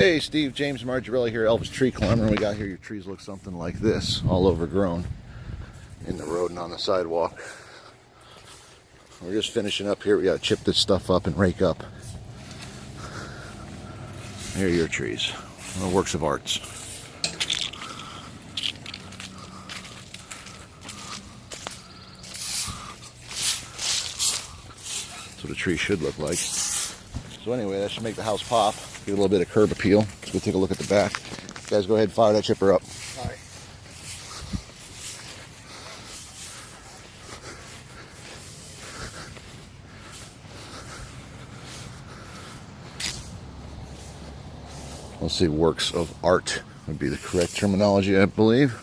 Hey, Steve, James Margarelli here, Elvis Tree Climber. And we got here, your trees look something like this, all overgrown in the road and on the sidewalk. We're just finishing up here. We got to chip this stuff up and rake up. Here are your trees, works of arts. That's what a tree should look like. So anyway, that should make the house pop. Get a little bit of curb appeal. Let's go take a look at the back. Guys, go ahead and fire that chipper up. All right. Let's see, works of art would be the correct terminology, I believe.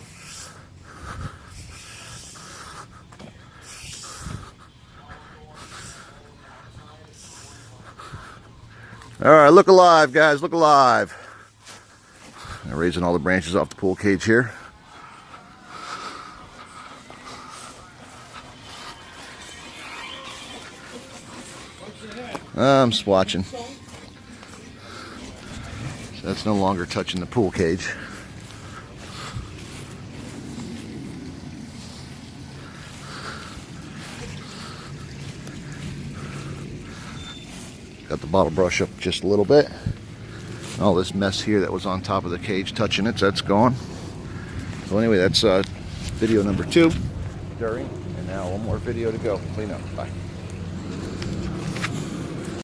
All right, look alive, guys, look alive. I'm raising all the branches off the pool cage here. I'm just watching. So that's no longer touching the pool cage. Got the bottle brush up just a little bit. All this mess here that was on top of the cage touching it, so that's gone. So anyway, that's video number 2 during, and now one more video to go. Clean up. Bye.